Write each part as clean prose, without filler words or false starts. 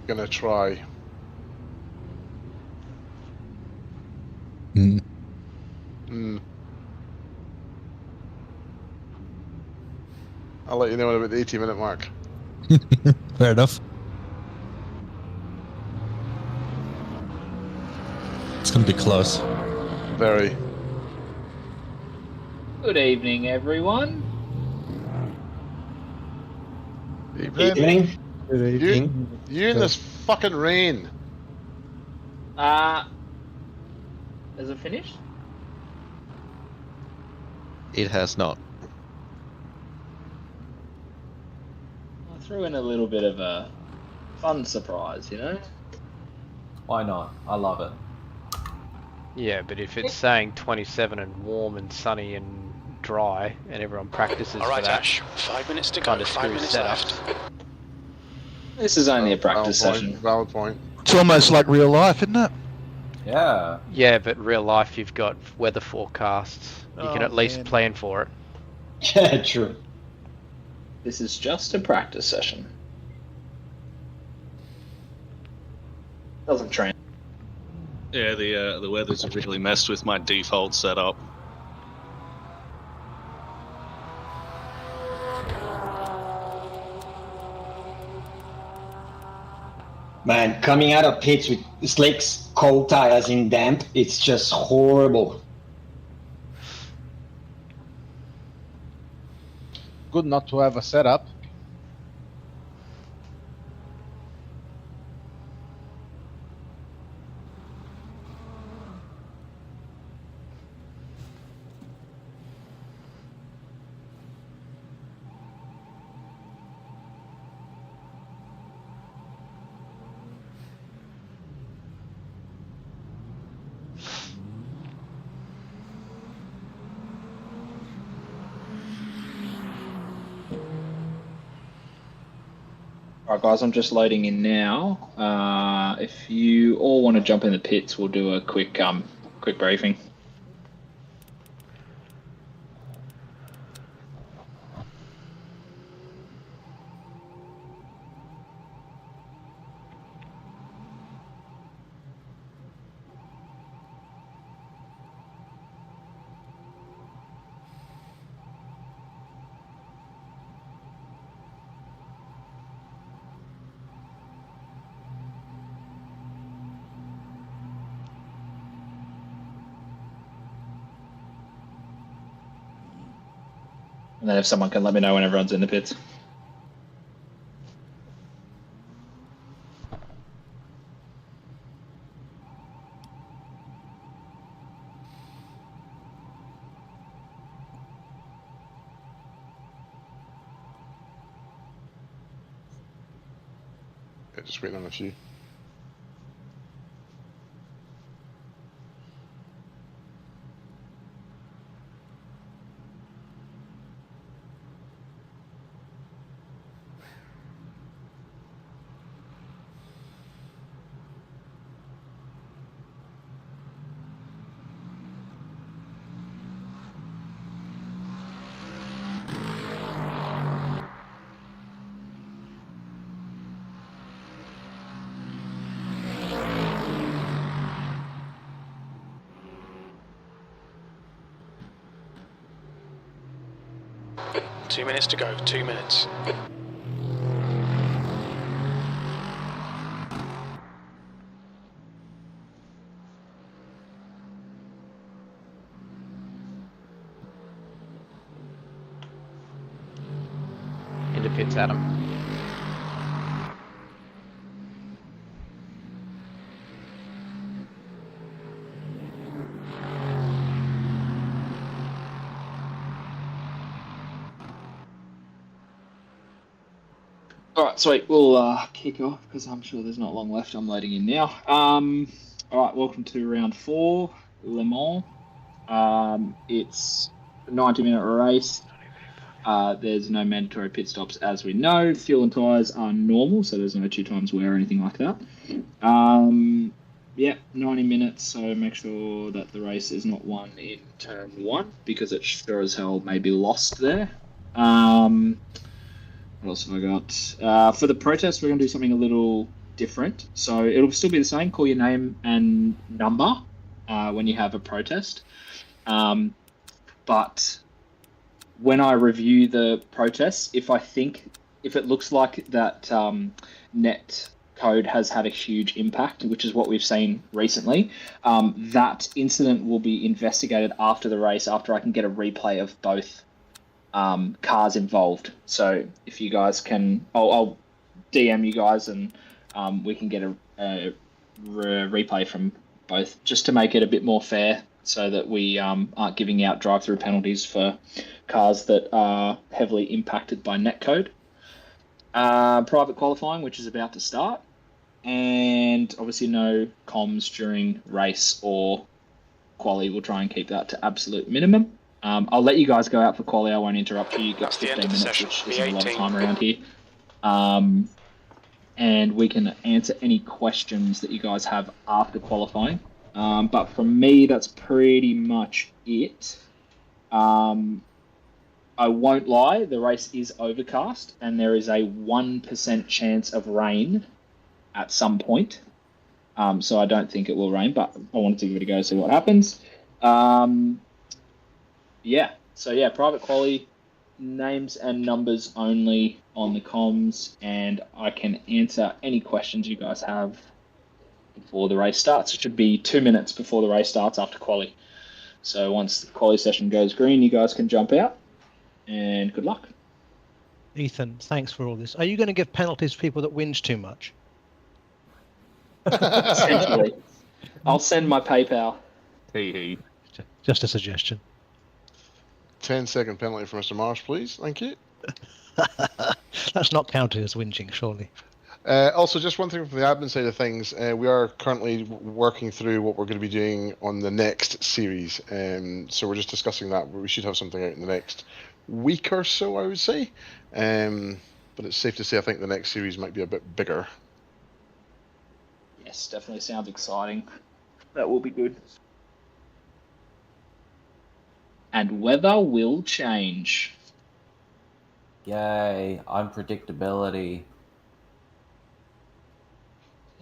gonna try. I'll let you know about the 80-minute mark. Fair enough. It's going to be close. Very. Good evening, everyone. Evening. Good evening. You in this fucking rain. Is it finished? It has not. I threw in a little bit of a fun surprise, you know? Why not? I love it. Yeah, but if it's saying 27 and warm and sunny and dry, and everyone practices All right, for that, Ash. 5 minutes to kind go. of 5 minutes left. This is only a practice session. Valid point. It's almost like real life, isn't it? Yeah. Yeah, but real life, you've got weather forecasts. You can at least plan for it. Yeah, true. This is just a practice session. Doesn't train. Yeah, the weather's really messed with my default setup. Man, coming out of pits with slicks, cold tires in damp, it's just horrible. Good not to have a setup. Alright guys, I'm just loading in now. If you all want to jump in the pits, we'll do a quick briefing. And then if someone can let me know when everyone's in the pits. Yeah, just waiting on a few. Two minutes to go. 2 minutes. Into pits, Adam. Alright, sweet. We'll kick off because I'm sure there's not long left. I'm loading in now. Alright, welcome to round 4, Le Mans. It's a 90-minute race. There's no mandatory pit stops, as we know. Fuel and tyres are normal, so there's no 2 times wear or anything like that. Yeah, 90 minutes, so make sure that the race is not won in turn 1, because it sure as hell may be lost there. What else have I got? For the protest, we're going to do something a little different. So it'll still be the same. Call your name and number when you have a protest. But when I review the protests, if it looks like that net code has had a huge impact, which is what we've seen recently, that incident will be investigated after the race, after I can get a replay of both cars involved. So if you guys can, I'll DM you guys and we can get a replay from both, just to make it a bit more fair, so that we aren't giving out drive-through penalties for cars that are heavily impacted by netcode. Private qualifying, which is about to start, and obviously no comms during race or quali. We'll try and keep that to absolute minimum. I'll let you guys go out for quali. I won't interrupt you. You've got 15 minutes, which isn't a lot of time around here. And we can answer any questions that you guys have after qualifying. But from me, that's pretty much it. I won't lie, the race is overcast and there is a 1% chance of rain at some point. So I don't think it will rain, but I wanted to give it a go, see what happens. Private quali, names and numbers only on the comms, and I can answer any questions you guys have before the race starts. It should be 2 minutes before the race starts after quali. So once the quali session goes green, you guys can jump out, and good luck. Ethan, thanks for all this. Are you going to give penalties to people that whinge too much? Essentially. I'll send my PayPal. Hee. Just a suggestion. 10-second penalty for Mr. Marsh, please. Thank you. That's not counted as whinging, surely. Also, just one thing from the admin side of things, we are currently working through what we're going to be doing on the next series. So we're just discussing that. We should have something out in the next week or so, I would say. But it's safe to say I think the next series might be a bit bigger. Yes, definitely sounds exciting. That will be good. And weather will change. Yay, unpredictability.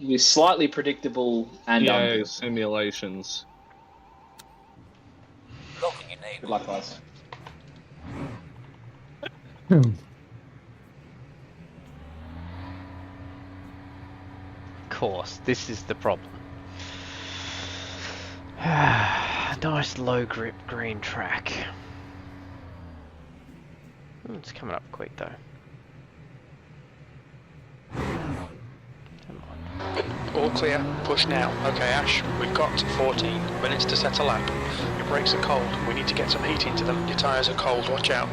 With slightly predictable and Yay, simulations. good luck, guys. Of course, this is the problem. Nice low grip green track. It's coming up quick though. All clear, push now. Okay, Ash, we've got 14 minutes to set a lap. Your brakes are cold, we need to get some heat into them. Your tyres are cold, watch out.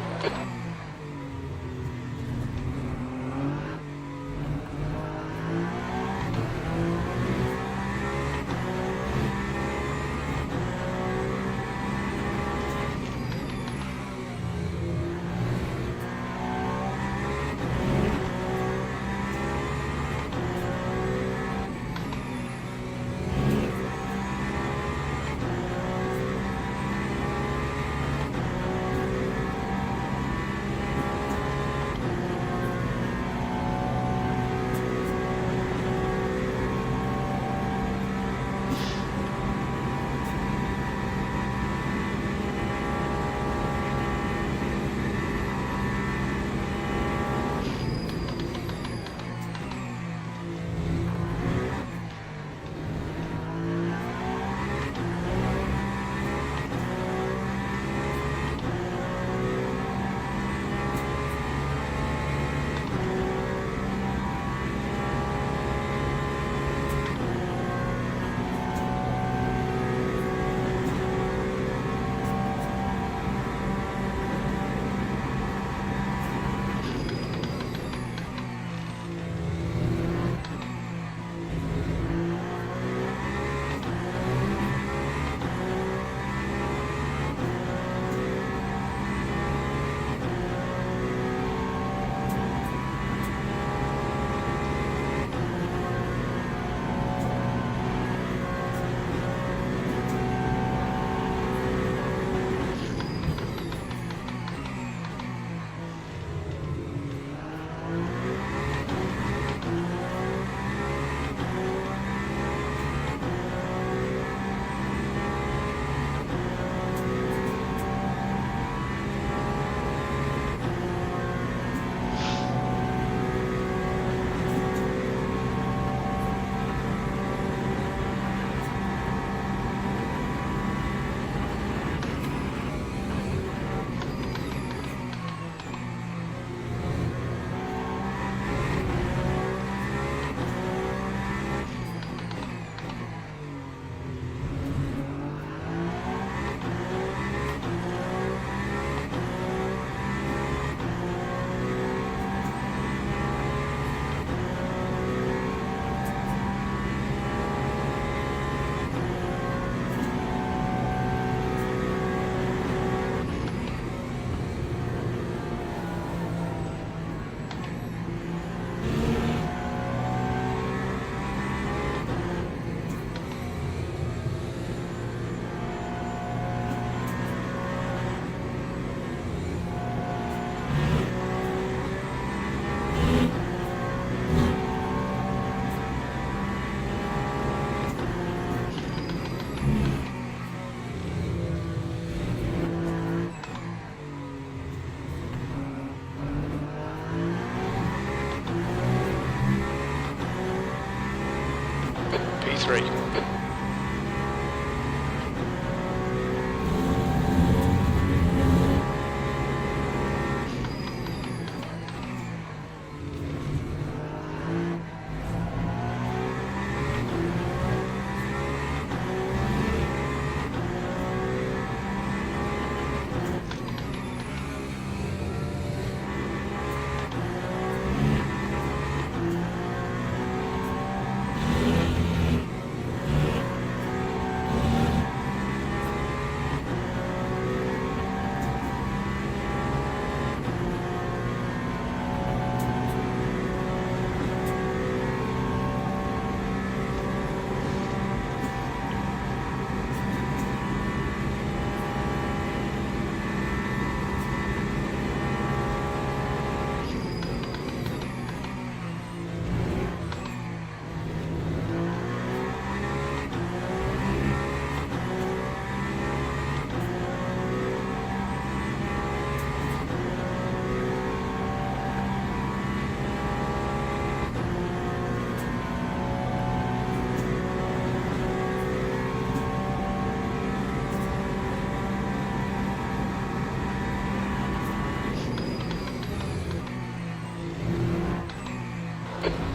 3.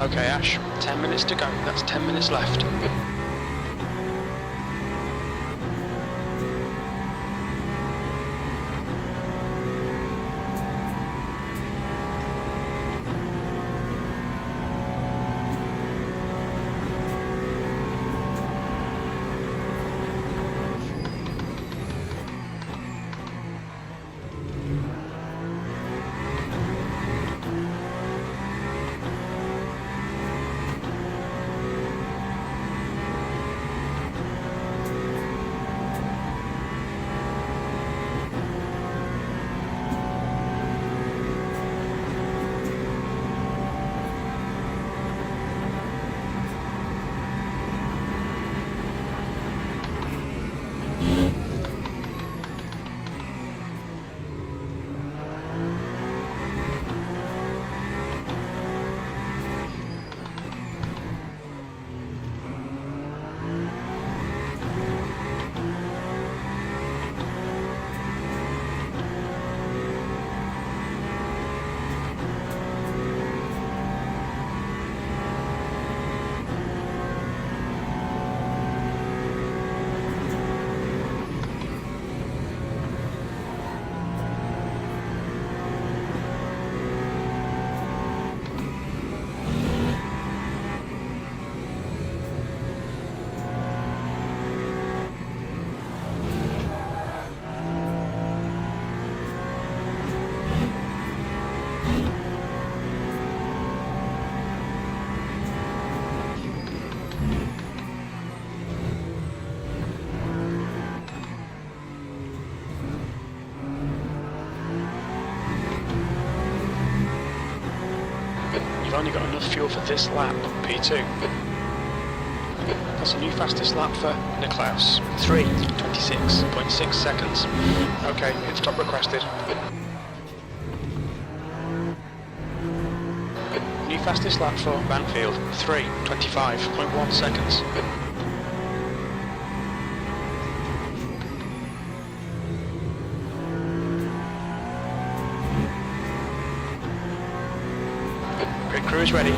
Okay, Ash, 10 minutes to go. That's 10 minutes left. You've only got enough fuel for this lap, P2. That's a new fastest lap for Niklaus. 3:26.6 seconds. Okay, hit stop requested. New fastest lap for Banfield. 3:25.1 seconds. Pit crew is ready.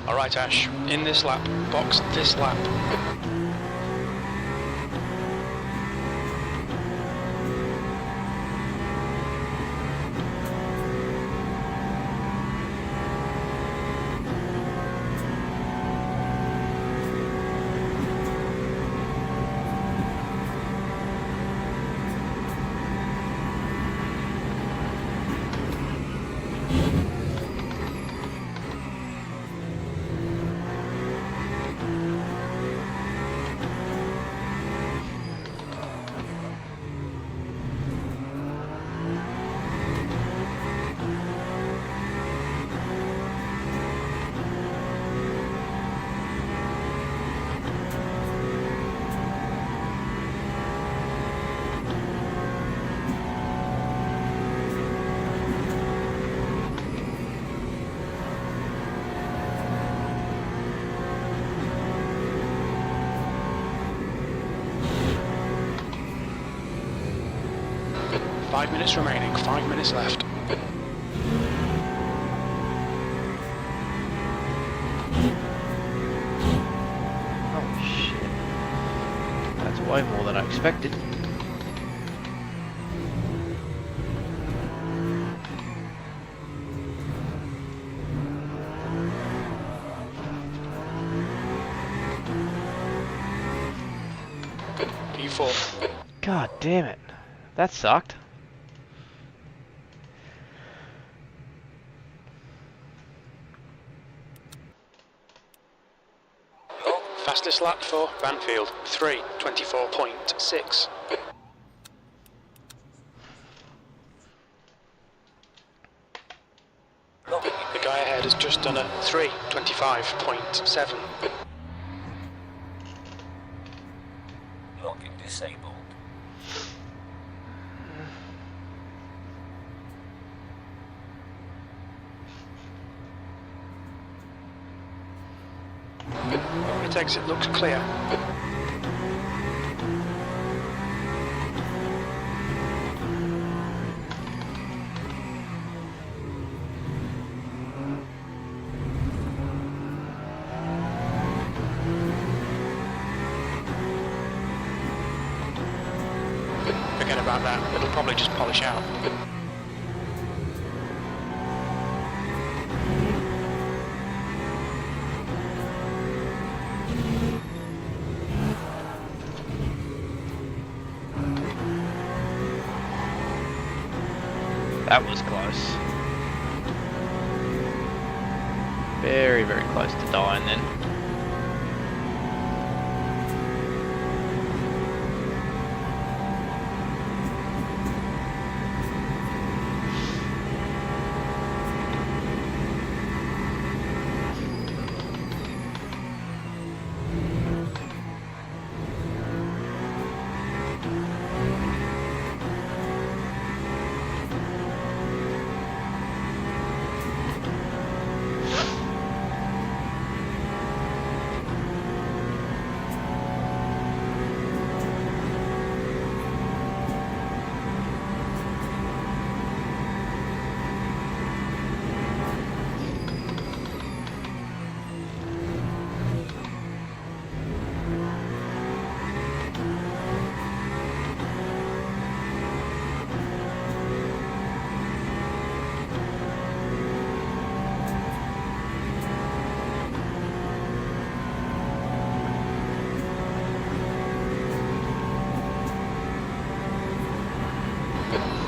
Alright, Ash. In this lap. Box this lap. Five minutes remaining, 5 minutes left. Oh shit. That's way more than I expected. P4. God damn it. That sucked. Fastest lap for Banfield, 3:24.6. The guy ahead has just done a 3:25.7. Locking disabled. It exit looks clear. Forget about that, it'll probably just polish out. That was close. Very, very close to dying then.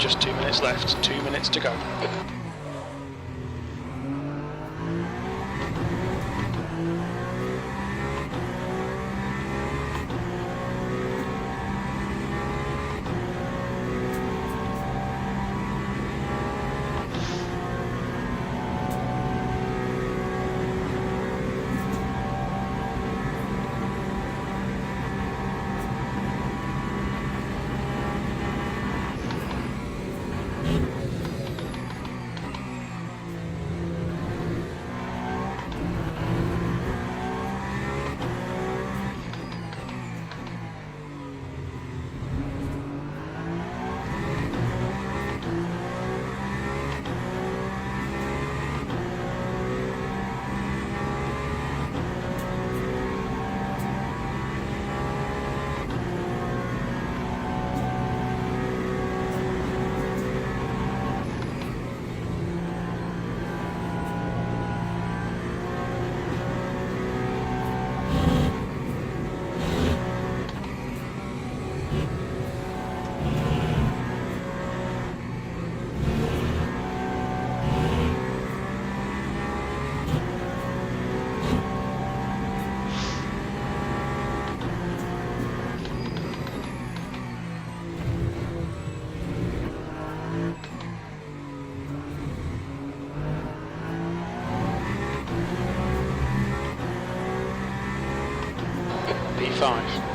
Just 2 minutes left, 2 minutes to go.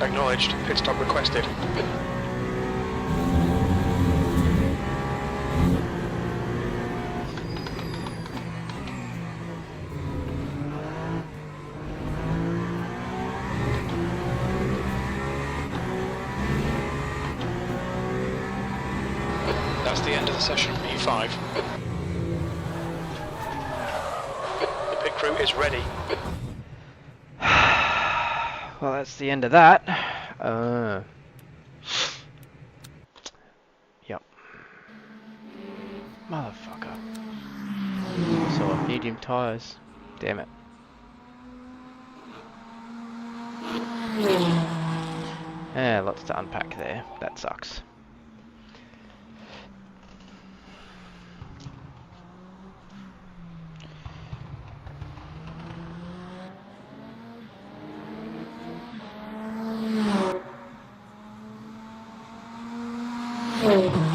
Acknowledged. Pit stop requested. That's the end of the session, E5. The pit crew is ready. Well, that's the end of that. Yep. Motherfucker. So medium tires. Damn it. Yeah, lots to unpack there. That sucks. Oh.